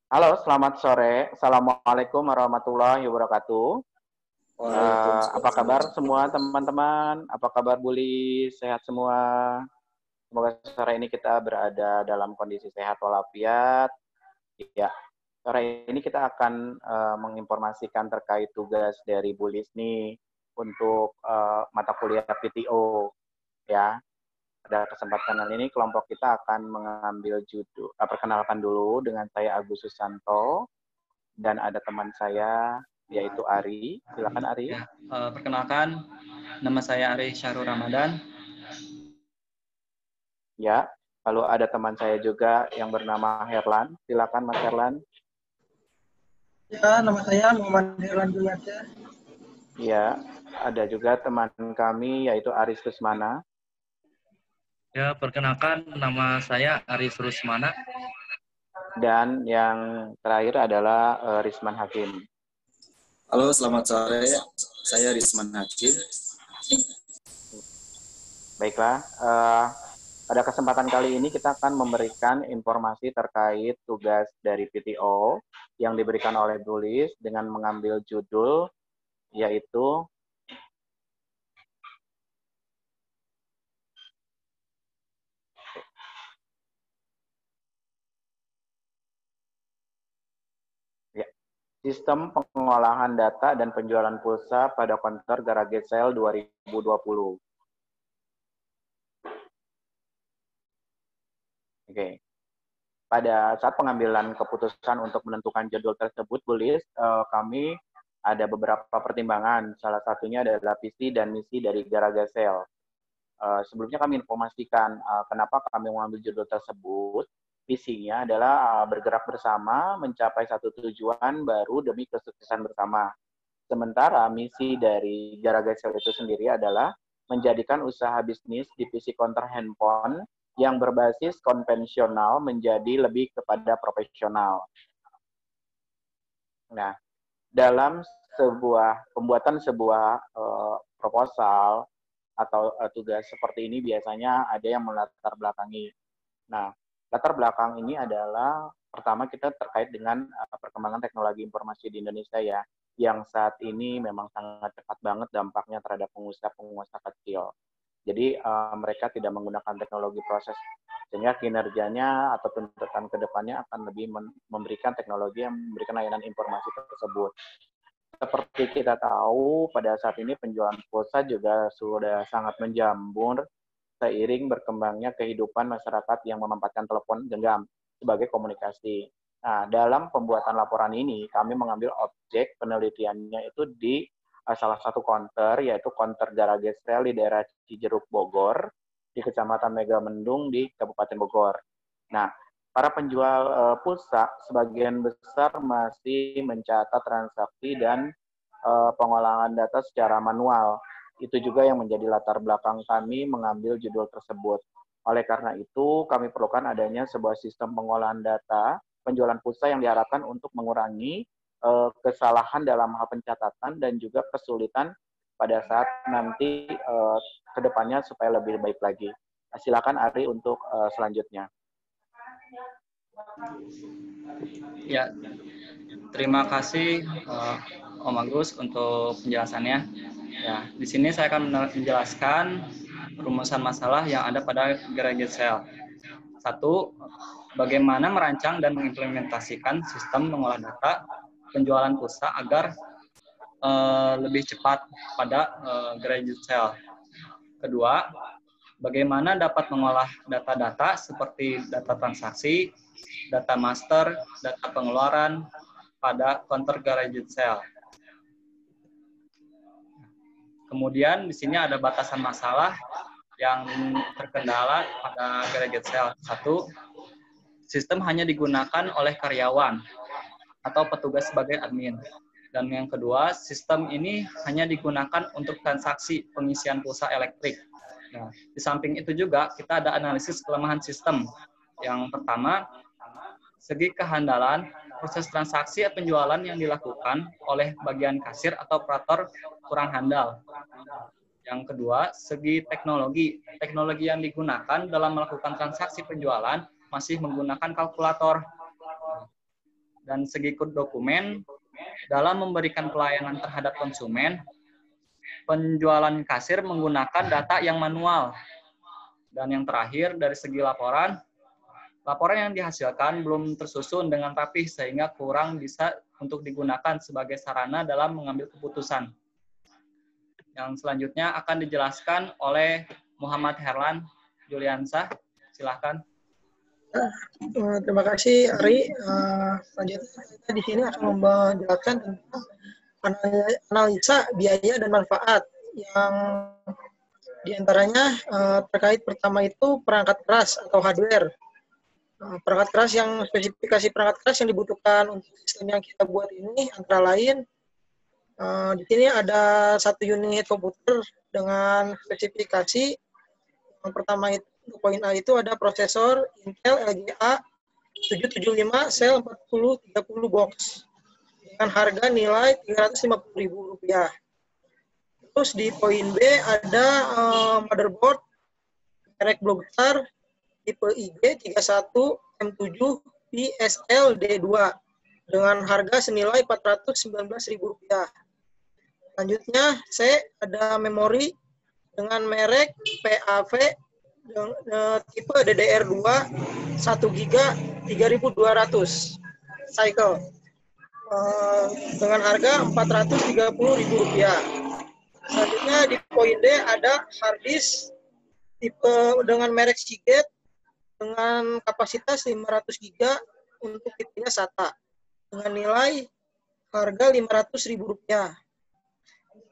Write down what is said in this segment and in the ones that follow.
Halo, selamat sore. Assalamualaikum warahmatullahi wabarakatuh. Apa Waalaikumsalam. kabar semua teman-teman? Apa kabar Buli? Sehat semua? Semoga sore ini kita berada dalam kondisi sehat walafiat. Ya, sore ini kita akan menginformasikan terkait tugas dari Bulis nih untuk mata kuliah PTO. Ya, pada kesempatan kali ini kelompok kita akan mengambil judul. Perkenalkan dulu dengan saya Agus Susanto. Dan ada teman saya yaitu Ari. Silakan Ari. Ya, perkenalkan, nama saya Ari Syahrul Ramadan. Ya. Lalu ada teman saya juga yang bernama Herlan. Silakan Mas Herlan. Ya, nama saya Muhammad Herlan Juliansyah. Ya, ada juga teman kami yaitu Aris Rusmana. Ya, perkenalkan nama saya Aris Rusmana. Dan yang terakhir adalah Risman Hakim. Halo, selamat sore. Saya Risman Hakim. Baiklah, pada kesempatan kali ini kita akan memberikan informasi terkait tugas dari PTO yang diberikan oleh Bulis dengan mengambil judul yaitu Sistem Pengolahan Data dan Penjualan Pulsa pada Konter Garage Sale 2020. Oke. Pada saat pengambilan keputusan untuk menentukan jadwal tersebut, Bulis, kami ada beberapa pertimbangan. Salah satunya adalah visi dan misi dari Garage Sale. Sebelumnya kami informasikan kenapa kami mengambil judul tersebut. Visinya adalah bergerak bersama mencapai satu tujuan baru demi kesuksesan bersama. Sementara misi dari Garage Sale itu sendiri adalah menjadikan usaha bisnis divisi konter handphone yang berbasis konvensional menjadi lebih kepada profesional. Nah, dalam pembuatan sebuah proposal atau tugas seperti ini biasanya ada yang melatar belakangi. Nah, latar belakang ini adalah pertama kita terkait dengan perkembangan teknologi informasi di Indonesia ya, yang saat ini memang sangat cepat banget dampaknya terhadap pengusaha kecil. Jadi mereka tidak menggunakan teknologi proses, sehingga kinerjanya atau tuntutan ke depannya akan lebih memberikan teknologi yang memberikan layanan informasi tersebut. Seperti kita tahu, pada saat ini penjualan pulsa juga sudah sangat menjamur seiring berkembangnya kehidupan masyarakat yang memanfaatkan telepon genggam sebagai komunikasi. Nah, dalam pembuatan laporan ini, kami mengambil objek penelitiannya itu di salah satu konter, yaitu konter Garage Sale di daerah Cijeruk, Bogor, di Kecamatan Megamendung di Kabupaten Bogor. Nah, para penjual pulsa sebagian besar masih mencatat transaksi dan pengolahan data secara manual. Itu juga yang menjadi latar belakang kami mengambil judul tersebut. Oleh karena itu, kami perlukan adanya sebuah sistem pengolahan data penjualan pulsa yang diharapkan untuk mengurangi kesalahan dalam hal pencatatan dan juga kesulitan pada saat nanti ke depannya supaya lebih baik lagi. Silakan Ari untuk selanjutnya. Ya, terima kasih Om Agus untuk penjelasannya. Ya, di sini saya akan menjelaskan rumusan masalah yang ada pada Garage Sale. 1. Bagaimana merancang dan mengimplementasikan sistem mengolah data penjualan pulsa agar lebih cepat pada Garage Sale. Kedua, bagaimana dapat mengolah data-data seperti data transaksi, data master, data pengeluaran pada counter Garage Sale. Kemudian di sini ada batasan masalah yang terkendala pada Garage Sale. 1. Sistem hanya digunakan oleh karyawan atau petugas sebagai admin. Dan yang kedua, sistem ini hanya digunakan untuk transaksi pengisian pulsa elektrik. Nah, di samping itu juga kita ada analisis kelemahan sistem. Yang pertama, segi kehandalan proses transaksi penjualan yang dilakukan oleh bagian kasir atau operator kurang handal. Yang kedua, segi teknologi. Teknologi yang digunakan dalam melakukan transaksi penjualan masih menggunakan kalkulator. dan segi dokumen dalam memberikan pelayanan terhadap konsumen. Penjualan kasir menggunakan data yang manual. Dan yang terakhir, dari segi laporan yang dihasilkan belum tersusun dengan rapih sehingga kurang bisa untuk digunakan sebagai sarana dalam mengambil keputusan. Yang selanjutnya akan dijelaskan oleh Muhammad Herlan Juliansah. Silakan. Terima kasih Ari. Selanjutnya kita di sini akan menjelaskan tentang analisa biaya dan manfaat yang diantaranya terkait pertama itu perangkat keras atau hardware. Perangkat keras spesifikasi perangkat keras yang dibutuhkan untuk sistem yang kita buat ini antara lain di sini ada 1 unit komputer dengan spesifikasi. Yang pertama itu poin A itu ada prosesor Intel LGA 775 sel 4030 box dengan harga nilai Rp350.000. Terus di poin B ada motherboard merek Globalstar tipe IG31 M7 PSL D2 dengan harga senilai Rp419.000. Selanjutnya C ada memori dengan merek PAV tipe DDR2 1 GB 3200 cycle dengan harga Rp430.000. Selanjutnya di poin D ada hard disk tipe dengan merek Seagate dengan kapasitas 500 GB untuk tipenya SATA dengan nilai harga Rp500.000.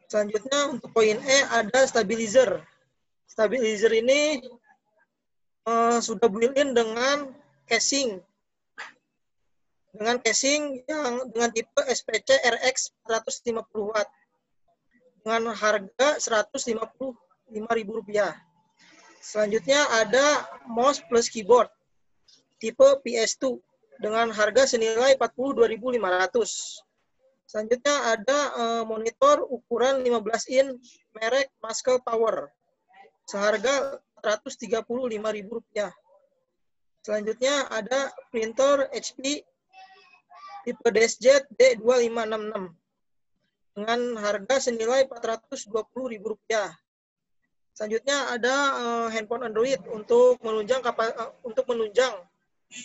Selanjutnya untuk poin E ada stabilizer. Stabilizer ini sudah built-in dengan casing yang dengan tipe SPC RX 450 watt dengan harga Rp155.000. Selanjutnya ada mouse plus keyboard tipe PS2 dengan harga senilai Rp42.500. Selanjutnya ada monitor ukuran 15 in merek Muscle Power seharga Rp135.000. Selanjutnya ada printer HP tipe DeskJet D2566 dengan harga senilai Rp420.000. Selanjutnya ada handphone Android untuk menunjang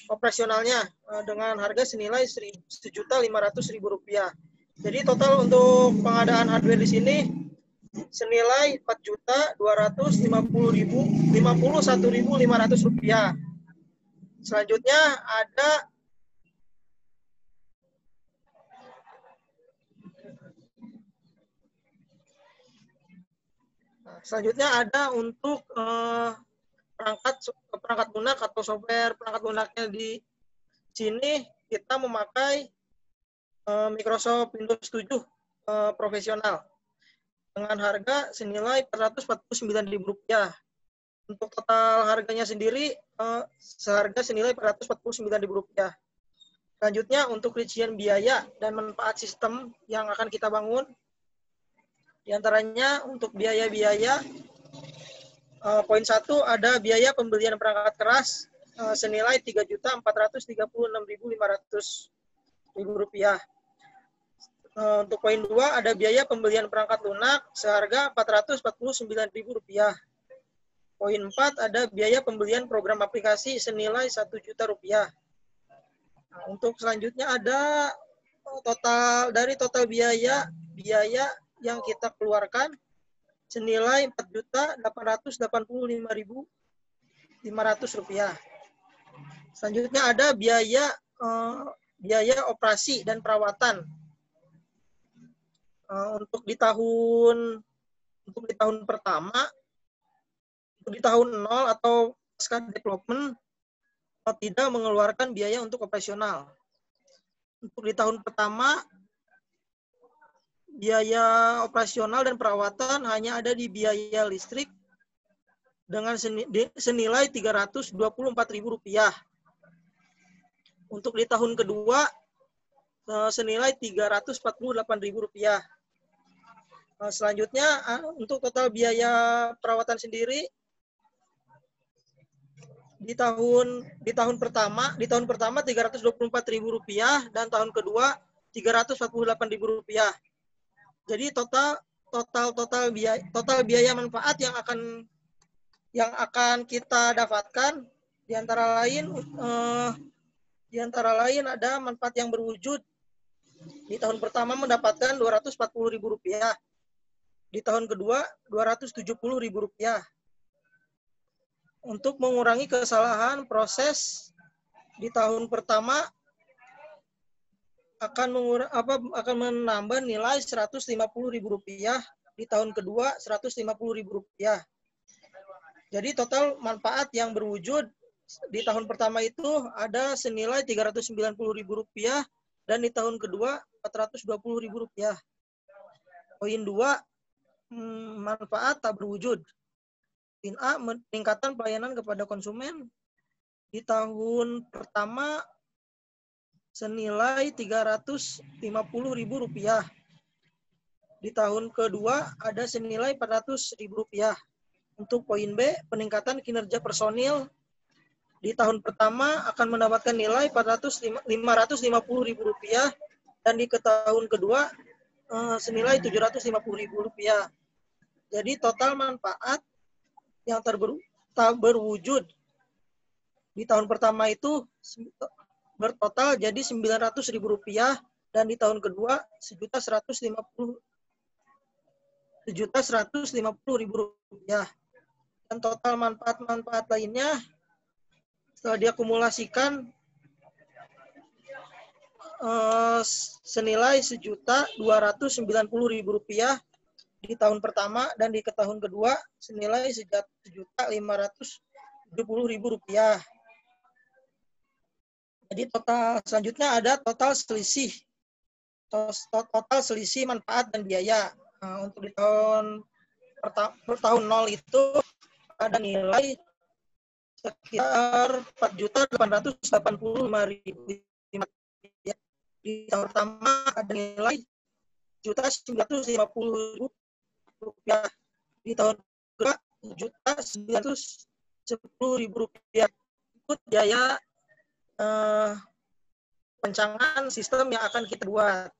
operasionalnya dengan harga senilai Rp1.500.000. Jadi total untuk pengadaan hardware di sini senilai Rp4.251.500. Selanjutnya ada untuk perangkat lunak atau software perangkat lunaknya di sini kita memakai Microsoft Windows 7 profesional dengan harga senilai Rp449.000. Untuk total harganya sendiri seharga senilai Rp449.000. Selanjutnya untuk rincian biaya dan manfaat sistem yang akan kita bangun. Di antaranya untuk biaya-biaya poin 1 ada biaya pembelian perangkat keras senilai Rp3.436.500. Untuk poin 2 ada biaya pembelian perangkat lunak seharga Rp449.000. Poin 4 ada biaya pembelian program aplikasi senilai Rp1 juta. Nah, untuk selanjutnya ada total biaya yang kita keluarkan senilai Rp4.885.500. Selanjutnya ada biaya operasi dan perawatan. Untuk di tahun pertama, untuk di tahun 0 atau pasca development tidak mengeluarkan biaya untuk operasional. Untuk di tahun pertama, biaya operasional dan perawatan hanya ada di biaya listrik dengan senilai Rp324.000. Untuk di tahun kedua, senilai Rp348.000. Selanjutnya, untuk total biaya perawatan sendiri, di tahun pertama Rp324.000 dan tahun kedua Rp348.000. Jadi total biaya manfaat yang akan kita dapatkan di antara lain ada manfaat yang berwujud. Di tahun pertama mendapatkan Rp240.000. Di tahun kedua Rp270.000. Untuk mengurangi kesalahan proses, di tahun pertama akan menambah nilai Rp150.000. Di tahun kedua Rp150.000. Jadi total manfaat yang berwujud di tahun pertama itu ada senilai Rp390.000 dan di tahun kedua Rp420.000. Poin 2, manfaat tak berwujud. Poin A, peningkatan pelayanan kepada konsumen. Di tahun pertama senilai Rp350.000. Di tahun kedua ada senilai Rp400.000. Untuk poin B, peningkatan kinerja personil. Di tahun pertama akan mendapatkan nilai Rp550.000 dan di tahun kedua senilai Rp750.000. Jadi total manfaat yang tak berwujud di tahun pertama itu bertotal jadi Rp900.000 dan di tahun kedua Rp1.150.000. Dan total manfaat lainnya setelah diakumulasikan senilai Rp1.290.000 di tahun pertama dan di tahun kedua senilai Rp1.570.000. Jadi total selanjutnya ada total selisih manfaat dan biaya. Untuk di tahun 0 itu ada nilai sekitar Rp4.885.000. Di tahun pertama ada nilai Rp1.950.000. Di tahun kedua Rp910.000. Itu biaya rancangan sistem yang akan kita buat.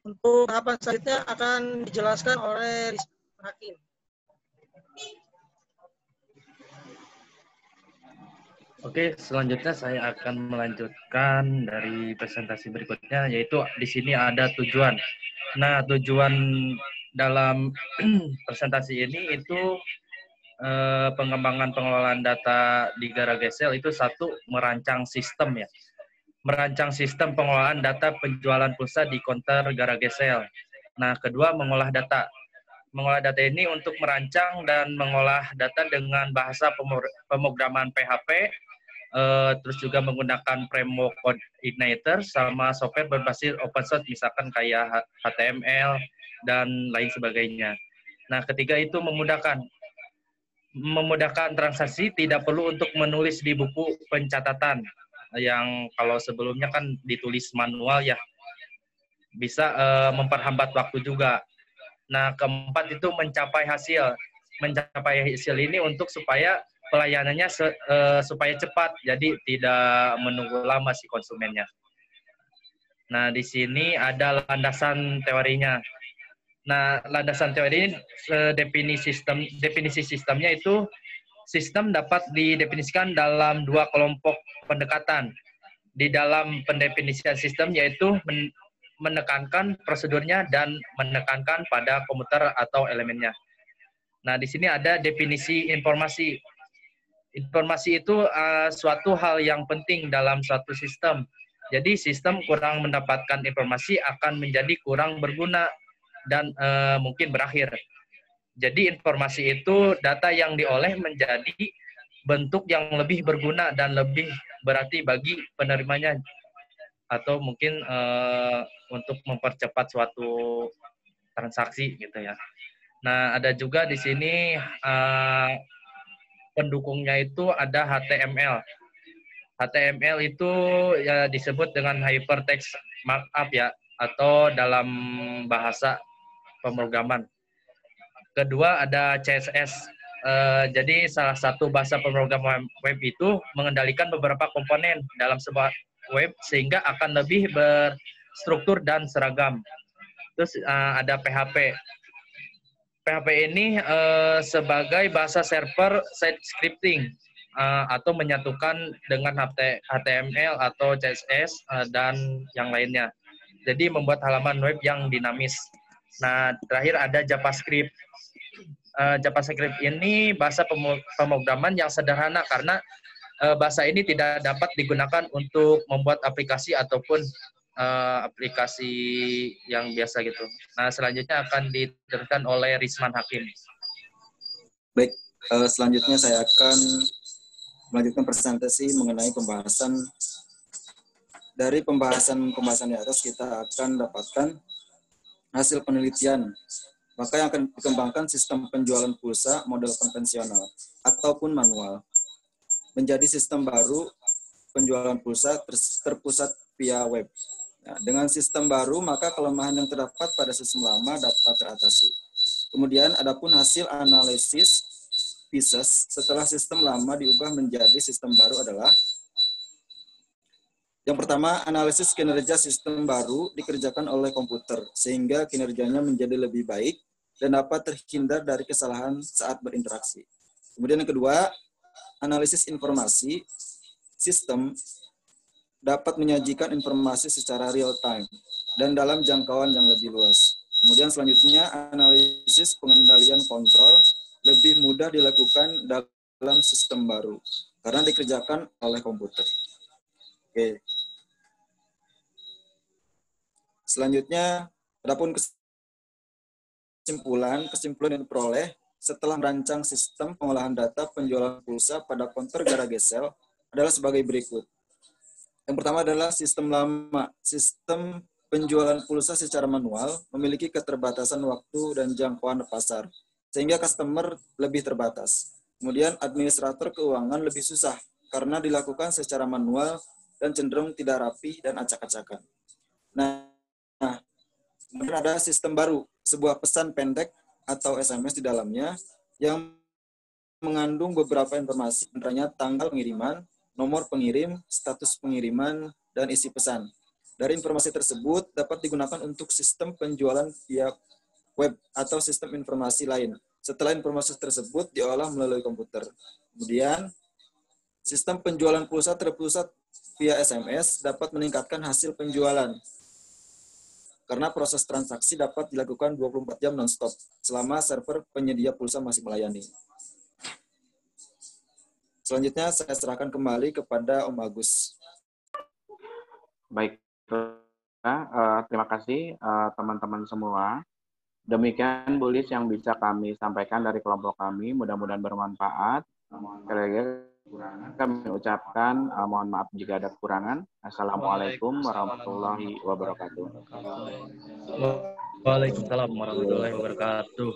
Untuk tahapan selanjutnya akan dijelaskan oleh Rizwan Hakim. Oke, selanjutnya saya akan melanjutkan dari presentasi berikutnya, yaitu di sini ada tujuan. Nah, tujuan dalam presentasi ini itu pengembangan pengelolaan data di GarageSale itu satu, merancang sistem ya. Merancang sistem pengelolaan data penjualan pulsa di counter GarageSale. Nah, kedua, mengolah data. Mengolah data ini untuk merancang dan mengolah data dengan bahasa pemrograman PHP, terus juga menggunakan framework coordinator sama software berbasis open source, misalkan kayak HTML dan lain sebagainya. Nah, ketiga itu memudahkan transaksi, tidak perlu untuk menulis di buku pencatatan yang kalau sebelumnya kan ditulis manual ya, bisa memperhambat waktu juga. Nah, keempat itu mencapai hasil ini untuk supaya pelayanannya supaya cepat, jadi tidak menunggu lama si konsumennya. Nah, di sini ada landasan teorinya. Nah, landasan teori ini definisi sistemnya itu, sistem dapat didefinisikan dalam dua kelompok pendekatan. Di dalam pendefinisian sistem yaitu menekankan prosedurnya dan menekankan pada komputer atau elemennya. Nah, di sini ada definisi informasi. Informasi itu suatu hal yang penting dalam suatu sistem. Jadi sistem kurang mendapatkan informasi akan menjadi kurang berguna dan mungkin berakhir. Jadi informasi itu data yang dioleh menjadi bentuk yang lebih berguna dan lebih berarti bagi penerimanya, atau mungkin untuk mempercepat suatu transaksi gitu ya. Nah, ada juga di sini pendukungnya itu ada HTML. HTML itu ya disebut dengan hypertext markup ya, atau dalam bahasa pemrograman. Kedua ada CSS. Jadi salah satu bahasa pemrograman web itu mengendalikan beberapa komponen dalam sebuah web sehingga akan lebih berstruktur dan seragam. Terus ada PHP. PHP ini sebagai bahasa server side scripting atau menyatukan dengan HTML atau CSS dan yang lainnya. Jadi membuat halaman web yang dinamis. Nah, terakhir ada JavaScript. JavaScript ini bahasa pemrograman yang sederhana karena bahasa ini tidak dapat digunakan untuk membuat aplikasi ataupun aplikasi yang biasa gitu. Nah, selanjutnya akan diteruskan oleh Risman Hakim. Baik, selanjutnya saya akan melanjutkan presentasi mengenai pembahasan. Dari pembahasan di atas kita akan dapatkan hasil penelitian. Maka yang akan dikembangkan sistem penjualan pulsa model konvensional ataupun manual menjadi sistem baru penjualan pulsa terpusat via web. Nah, dengan sistem baru maka kelemahan yang terdapat pada sistem lama dapat teratasi. Kemudian adapun hasil analisis pieces setelah sistem lama diubah menjadi sistem baru adalah yang pertama, analisis kinerja sistem baru dikerjakan oleh komputer sehingga kinerjanya menjadi lebih baik dan dapat terhindar dari kesalahan saat berinteraksi. Kemudian yang kedua, analisis informasi sistem dapat menyajikan informasi secara real time dan dalam jangkauan yang lebih luas. Kemudian selanjutnya, analisis pengendalian kontrol lebih mudah dilakukan dalam sistem baru karena dikerjakan oleh komputer. Oke. Selanjutnya, adapun kesimpulan yang diperoleh setelah merancang sistem pengolahan data penjualan pulsa pada konter Garagesel adalah sebagai berikut. Yang pertama adalah sistem lama. Sistem penjualan pulsa secara manual memiliki keterbatasan waktu dan jangkauan pasar, sehingga customer lebih terbatas. Kemudian administrator keuangan lebih susah karena dilakukan secara manual dan cenderung tidak rapi dan acak-acakan. Nah, kemudian ada sistem baru, sebuah pesan pendek atau SMS di dalamnya yang mengandung beberapa informasi, antaranya tanggal pengiriman, nomor pengirim, status pengiriman, dan isi pesan. Dari informasi tersebut dapat digunakan untuk sistem penjualan via web atau sistem informasi lain. Setelah informasi tersebut diolah melalui komputer. Kemudian, sistem penjualan pulsa terpusat via SMS dapat meningkatkan hasil penjualan karena proses transaksi dapat dilakukan 24 jam non-stop selama server penyedia pulsa masih melayani. Selanjutnya saya serahkan kembali kepada Om Agus. Baik, terima kasih teman-teman semua. Demikian bulis yang bisa kami sampaikan dari kelompok kami. Mudah-mudahan bermanfaat. Kami ucapkan mohon maaf jika ada kekurangan. Assalamualaikum warahmatullahi wabarakatuh. Waalaikumsalam warahmatullahi wabarakatuh.